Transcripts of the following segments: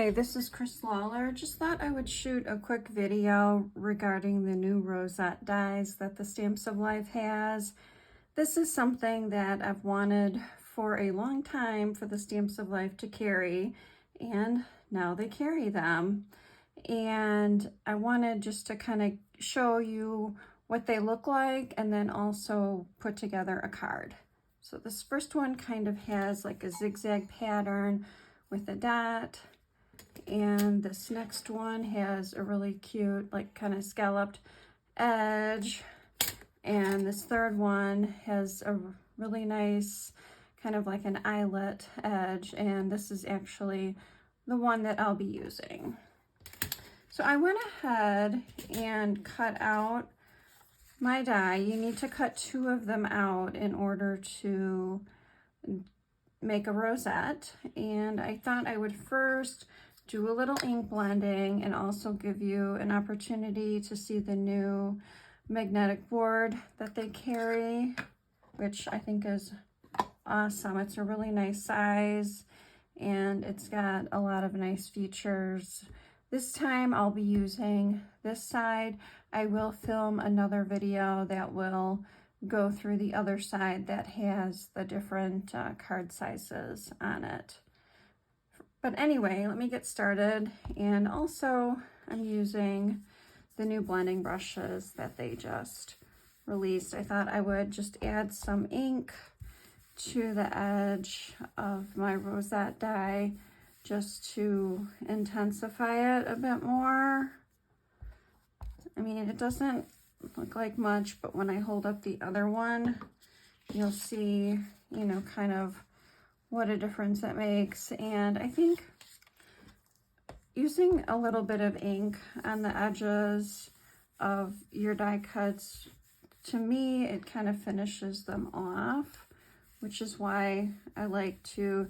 Hi, this is Chris Lawler. Just thought I would shoot a quick video regarding the new rosette dies that the Stamps of Life has. This is something that I've wanted for a long time for the Stamps of Life to carry, and now they carry them. And I wanted just to kind of show you what they look like and then also put together a card. So this first one kind of has like a zigzag pattern with a dot, and this next one has a really cute like kind of scalloped edge, and this third one has a really nice kind of like an eyelet edge, and this is actually the one that I'll be using. So I went ahead and cut out my die. You need to cut 2 of them out in order to make a rosette, and I thought I would first do a little ink blending and also give you an opportunity to see the new magnetic board that they carry, which I think is awesome. It's a really nice size and it's got a lot of nice features. This time I'll be using this side. I will film another video that will go through the other side that has the different card sizes on it. But anyway, let me get started. And also I'm using the new blending brushes that they just released. I thought I would just add some ink to the edge of my rosette die just to intensify it a bit more. I mean, it doesn't look like much, but when I hold up the other one, you'll see, you know, kind of what a difference it makes. And I think using a little bit of ink on the edges of your die cuts, to me, it kind of finishes them off, which is why I like to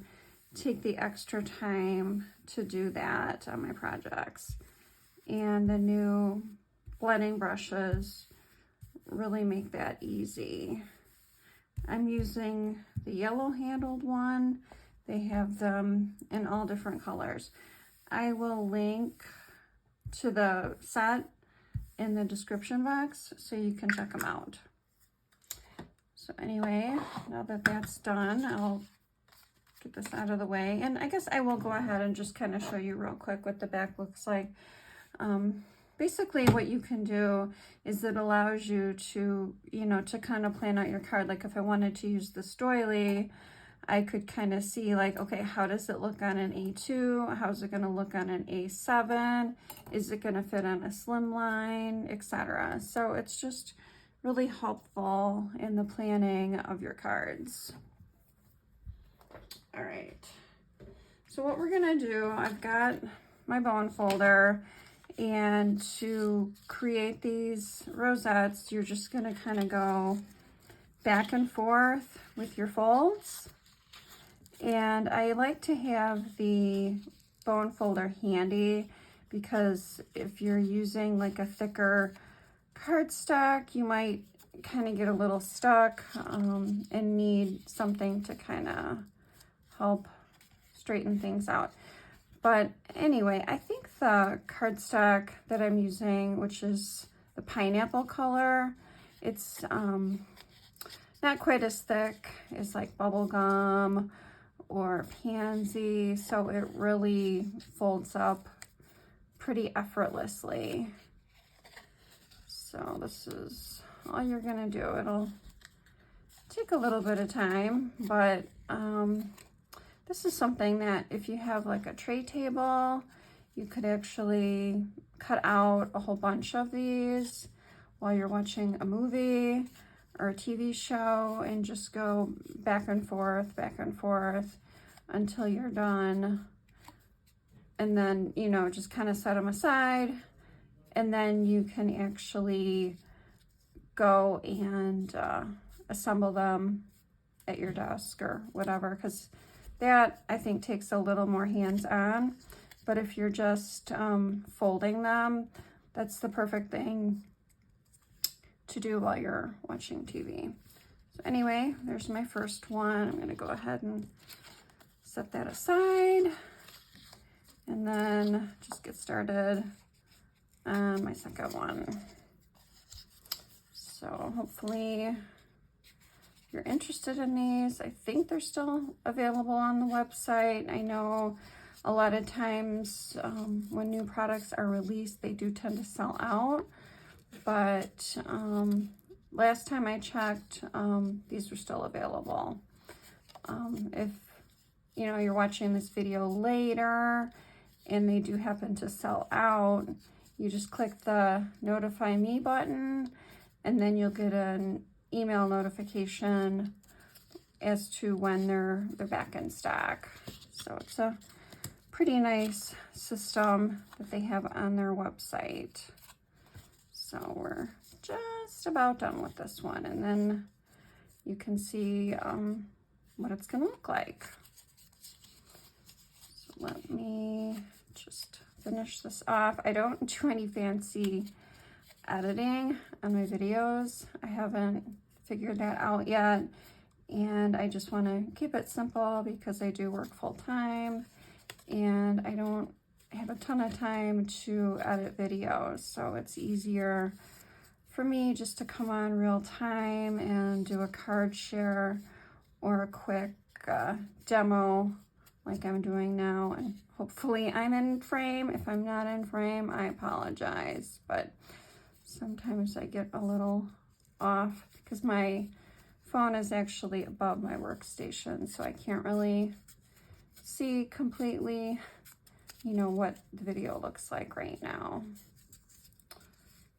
take the extra time to do that on my projects. And the new blending brushes really make that easy. I'm using the yellow handled one. They have them in all different colors. I will link to the set in the description box so you can check them out. So anyway, now that that's done, I'll get this out of the way. And I guess I will go ahead and just kind of show you real quick what the back looks like. Basically what you can do is it allows you to, you know, to kind of plan out your card. Like if I wanted to use this doily, I could kind of see like, okay, how does it look on an A2? How's it going to look on an A7? Is it going to fit on a slim line, etc.? So it's just really helpful in the planning of your cards. All right. So what we're going to do, I've got my bone folder, and to create these rosettes, you're just going to kind of go back and forth with your folds. And I like to have the bone folder handy because if you're using like a thicker cardstock, you might kind of get a little stuck and need something to kind of help straighten things out. But anyway, I think the cardstock that I'm using, which is the pineapple color, it's not quite as thick as like bubble gum or pansy, so it really folds up pretty effortlessly. So this is all you're gonna do. It'll take a little bit of time, but this is something that if you have like a tray table, you could actually cut out a whole bunch of these while you're watching a movie or a TV show and just go back and forth until you're done. And then, you know, just kind of set them aside, and then you can actually go and assemble them at your desk or whatever, because that I think takes a little more hands-on. But if you're just folding them, that's the perfect thing to do while you're watching TV. So anyway, there's my first one. I'm going to go ahead and set that aside. and then just get started on my second one. So hopefully you're interested in these. I think they're still available on the website. I know a lot of times when new products are released, they do tend to sell out, but last time I checked, these were still available. If you know you're watching this video later and they do happen to sell out, you just click the notify me button, and then you'll get an email notification as to when they're back in stock. So it's a pretty nice system that they have on their website. So we're just about done with this one, and then you can see what it's going to look like. So let me just finish this off. I don't do any fancy editing on my videos. I haven't figured that out yet, and I just want to keep it simple because I do work full-time and I don't have a ton of time to edit videos, so it's easier for me just to come on real time and do a card share or a quick demo like I'm doing now, and hopefully I'm in frame. If I'm not in frame, I apologize, but sometimes I get a little off because my phone is actually above my workstation, so I can't really see completely, you know, what the video looks like right now.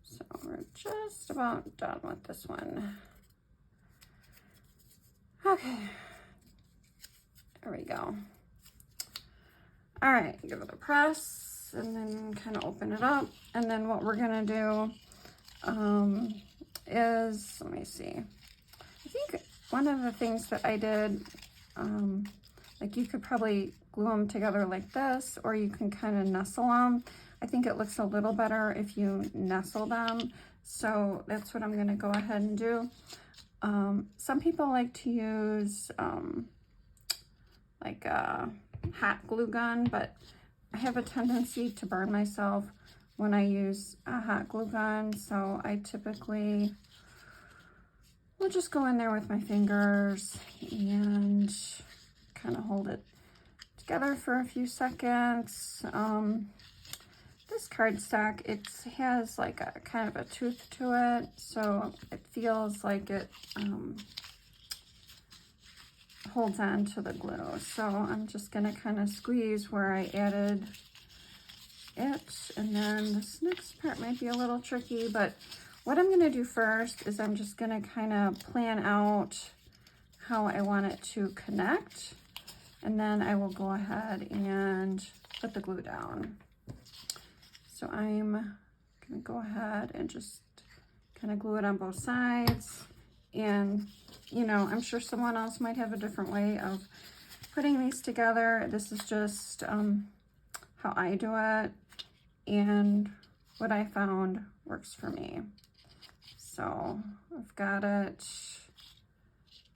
So we're just about done with this one. Okay, there we go. All right, give it a press and then kind of open it up. And then what we're gonna do is, let me see. I think one of the things that I did, like you could probably glue them together like this, or you can kind of nestle them. I think it looks a little better if you nestle them. So that's what I'm gonna go ahead and do. Some people like to use like a hot glue gun, but I have a tendency to burn myself when I use a hot glue gun, so I typically will just go in there with my fingers and kind of hold it together for a few seconds. This cardstock, it has like a kind of a tooth to it, so it feels like it holds on to the glue. So I'm just gonna kind of squeeze where I added it, and then this next part might be a little tricky, but what I'm gonna do first is I'm just gonna kind of plan out how I want it to connect, and then I will go ahead and put the glue down. So I'm gonna go ahead and just kind of glue it on both sides, and you know, I'm sure someone else might have a different way of putting these together. This is just how I do it, and what I found works for me. So I've got it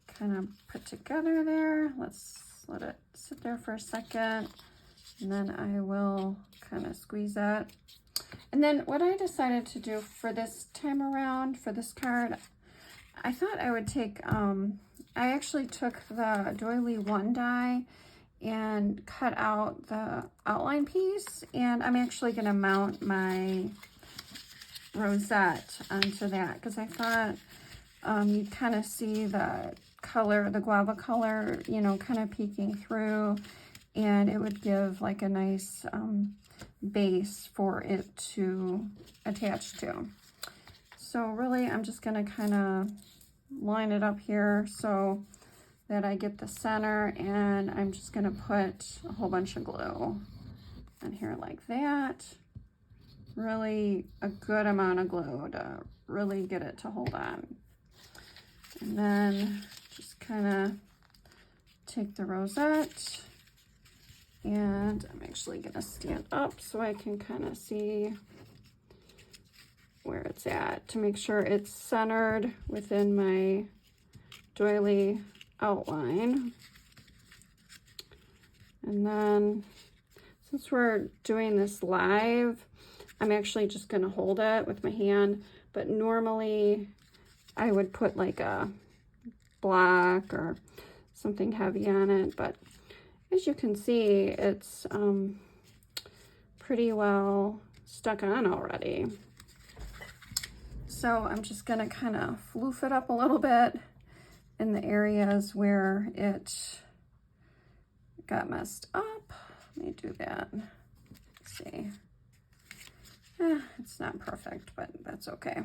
kind of put together there. Let's let it sit there for a second, and then I will kind of squeeze that. And then what I decided to do for this time around, for this card, I thought I would take, I actually took the Doily 1 die and cut out the outline piece, and I'm actually going to mount my rosette onto that because I thought you'd kind of see the color, the guava color, you know, kind of peeking through, and it would give like a nice base for it to attach to. So really, I'm just going to kind of line it up here so that I get the center, and I'm just going to put a whole bunch of glue on here like that. Really a good amount of glue to really get it to hold on. And then just kind of take the rosette, and I'm actually going to stand up so I can kind of see where it's at to make sure it's centered within my doily outline. And then Since we're doing this live, I'm actually just going to hold it with my hand, but normally I would put like a block or something heavy on it, but as you can see, it's pretty well stuck on already. So I'm just going to kind of floof it up a little bit in the areas where it got messed up. Let me do that. Let's see. It's not perfect, but that's okay.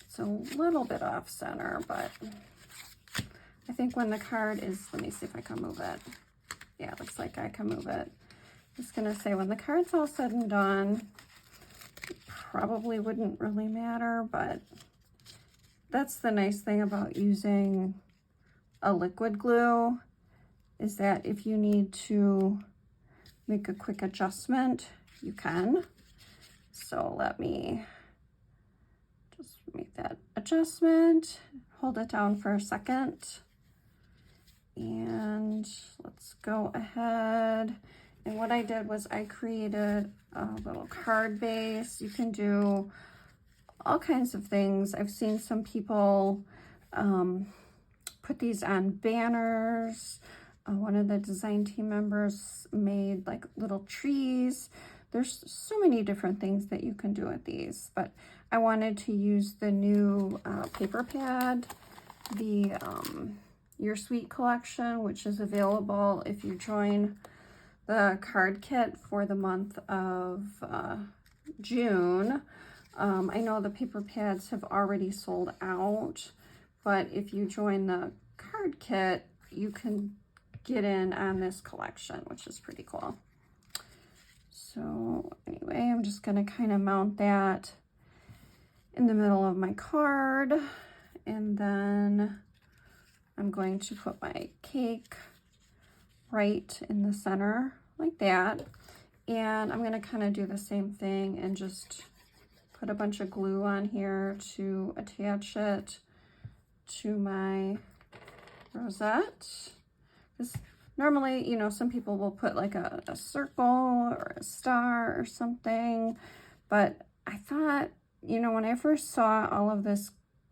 It's a little bit off center, but I think when the card is, let me see if I can move it. Yeah, it looks like I can move it. I'm just gonna say when the card's all said and done, it probably wouldn't really matter, but that's the nice thing about using a liquid glue, is that if you need to make a quick adjustment, you can. So let me just make that adjustment, hold it down for a second, and let's go ahead. And what I did was I created a little card base. You can do all kinds of things. I've seen some people put these on banners. One of the design team members made like little trees. There's so many different things that you can do with these, but I wanted to use the new paper pad, the Your Sweet collection, which is available if you join the card kit for the month of June. I know the paper pads have already sold out, but if you join the card kit, you can get in on this collection, which is pretty cool. So anyway, I'm just going to kind of mount that in the middle of my card, and then I'm going to put my cake right in the center like that, and I'm going to kind of do the same thing and just put a bunch of glue on here to attach it to my rosette. Because normally, you know, some people will put like a circle or a star or something, but I thought, you know, when I first saw all of this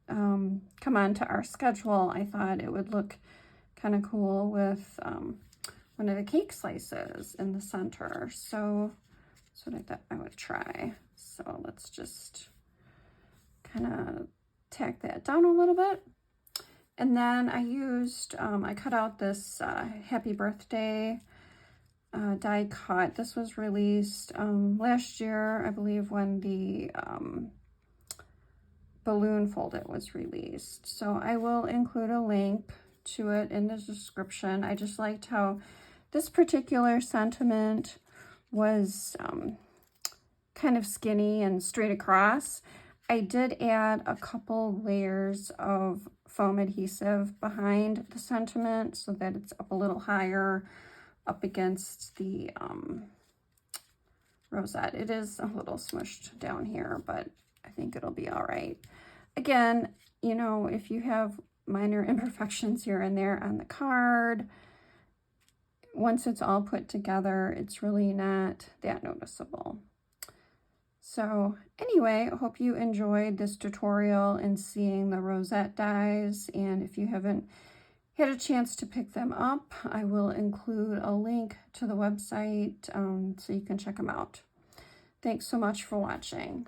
come onto our schedule, I thought it would look kind of cool with one of the cake slices in the center. So that's what I thought I would try. So let's just kind of tack that down a little bit. And then I used, I cut out this Happy Birthday die cut. This was released last year, I believe, when the balloon fold it was released. So I will include a link to it in the description. I just liked how this particular sentiment was kind of skinny and straight across. I did add a couple layers of foam adhesive behind the sentiment so that it's up a little higher up against the rosette. It is a little smushed down here, but I think it'll be all right. Again, you know, if you have minor imperfections here and there on the card, once it's all put together, it's really not that noticeable. So anyway, I hope you enjoyed this tutorial and seeing the rosette dies. And if you haven't had a chance to pick them up, I will include a link to the website so you can check them out. Thanks so much for watching.